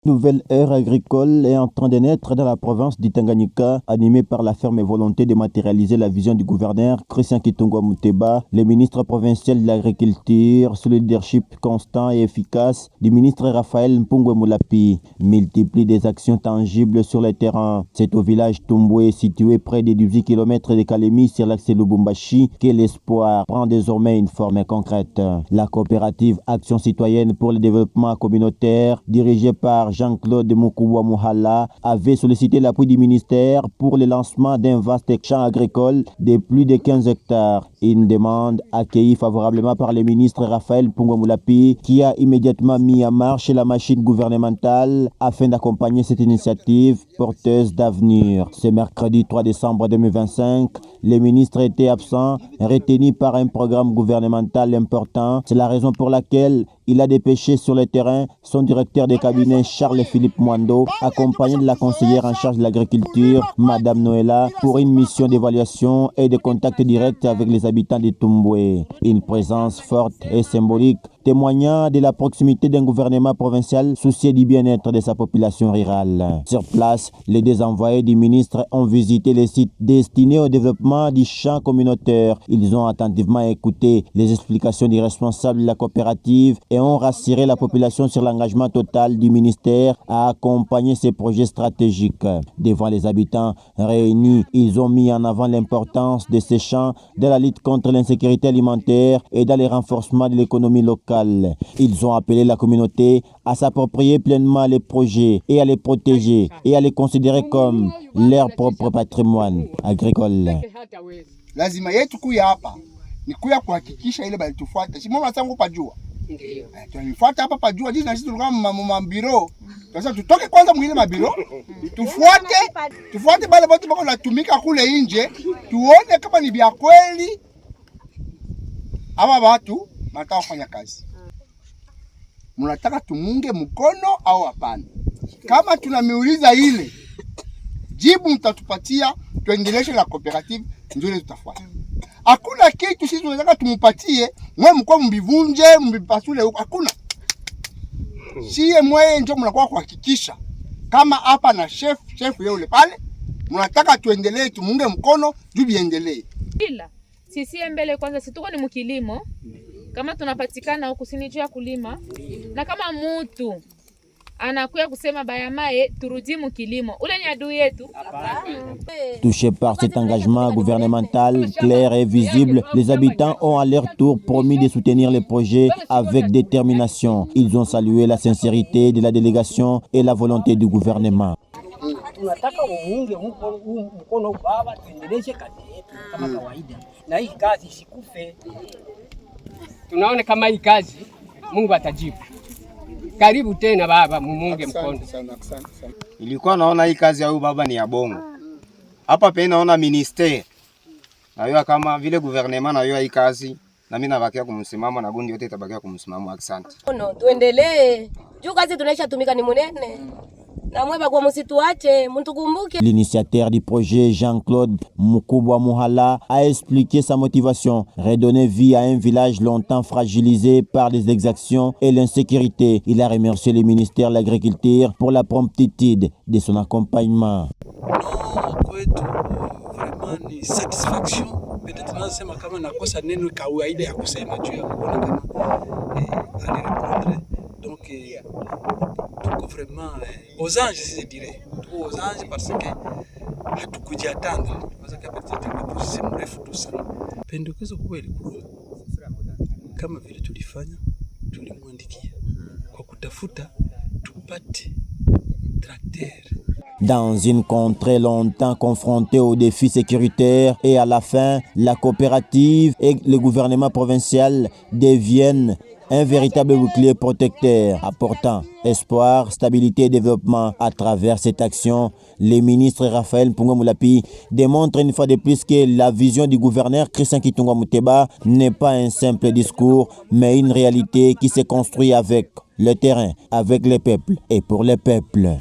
Nouvelle ère agricole est en train de naître dans la province du Tanganyika, animée par la ferme volonté de matérialiser la vision du gouverneur Christian Kitungwa Muteba, le ministre provincial de l'Agriculture, sous le leadership constant et efficace du ministre Raphaël Mpungwe Moulapi, multiplie des actions tangibles sur le terrain. C'est au village Tumbwe, situé près des 18 km de Kalemi sur l'axe Lubumbashi, que l'espoir prend désormais une forme concrète. La coopérative Action citoyenne pour le développement communautaire, dirigée par Jean-Claude Mukubwa Muhala, avait sollicité l'appui du ministère pour le lancement d'un vaste champ agricole de plus de 15 hectares. Une demande accueillie favorablement par le ministre Raphaël Mpungwe Moulapi, qui a immédiatement mis en marche la machine gouvernementale afin d'accompagner cette initiative porteuse d'avenir. Ce mercredi 3 décembre 2025, le ministre était absent, retenu par un programme gouvernemental important. C'est la raison pour laquelle il a dépêché sur le terrain son directeur de cabinet Charles-Philippe Mwando, accompagné de la conseillère en charge de l'agriculture, Madame Noëlla, pour une mission d'évaluation et de contact direct avec les habitants de Tumbwe. Une présence forte et symbolique témoignant de la proximité d'un gouvernement provincial soucié du bien-être de sa population rurale. Sur place, les deux envoyés du ministre ont visité les sites destinés au développement du champ communautaire. Ils ont attentivement écouté les explications des responsables de la coopérative et ont rassuré la population sur l'engagement total du ministère à accompagner ces projets stratégiques. Devant les habitants réunis, ils ont mis en avant l'importance de ces champs dans la lutte contre l'insécurité alimentaire et dans le renforcement de l'économie locale. Ils ont appelé la communauté à s'approprier pleinement les projets et à les protéger et à les considérer comme leur propre patrimoine agricole. Lazima yetu kuya hapa ni kuya kuhakikisha ile balitufuata. Si mama sangu pajua. Tulifuata hapa pajua jinsi sisi tulikuwa mambiro. Sasa tutoke kwanza mwile mabiro. Tufuate bale watu bako natumika kule nje. Tuone kama ni vya kweli. Hawa watu wanataka kufanya kazi. Mnataka tumunge mkono au hapana? Kama tunamiuliza ile, jibu mtatupatia, tuendeleshe la cooperative, ndio tutafuata. Hakuna kitu sisi tunataka tumupatie, mwe mko mbivunje, mbipasule huko, hakuna. Sie mwe ndio mnakuwa kuhakikisha kama hapa na chef yule pale, mnataka tuendelee tumunge mkono, juu biendelee. Ila sisi mbele kwanza situko ni mkilimo. Kama tunapatikana huku sinijua kulima na kama mtu anakuya kusema bayamae turudi mukilimo ule ni adui yetu. Touchés par cet engagement gouvernemental clair et visible, les habitants ont à leur tour promis de soutenir les projets avec détermination. Ils ont salué la sincérité de la délégation et la volonté du gouvernement. Tunataka uunge mkono baba, tuendeleshe kazi yetu kama kawaida na hii kazi isikufe. Tunaona kama hii kazi Mungu atajibu. Karibu tena baba, mumunge mkono. Ilikuwa naona hii kazi ya huyu baba ni ya bongo. Hapa pia naona ministeri. Na hiyo kama vile gouvernement na hiyo hii kazi na mimi nabakia kumsimama na gundi yote itabakia kumsimama. Asante. Tuendelee. Juu kazi tunaisha tumika ni munene. L'initiateur du projet, Jean-Claude Mukubwa Muhala, a expliqué sa motivation, redonner vie à un village longtemps fragilisé par les exactions et l'insécurité. Il a remercié le ministère de l'Agriculture pour la promptitude de son accompagnement. Vraiment ni satisfaction. Peut-être nasema kama nakosa neno kawaida ya kusema juu ya kuona kama alirepondre. Donc tuko vraiment aux anges, je dirais. Tuko aux anges parce que hatukujiatanda. Parce que peut-être le processus mrefu tu sana. Pendekezo kubwa ilikuwa kama vile tulifanya, tulimwandikia kwa kutafuta tupate tracteur. Dans une contrée longtemps confrontée aux défis sécuritaires et à la fin, la coopérative et le gouvernement provincial deviennent un véritable bouclier protecteur, apportant espoir, stabilité et développement. À travers cette action, le ministre Raphaël Mpungwe Moulapi démontre une fois de plus que la vision du gouverneur Christian Kitungwa Muteba n'est pas un simple discours, mais une réalité qui se construit avec le terrain, avec les peuples et pour les peuples.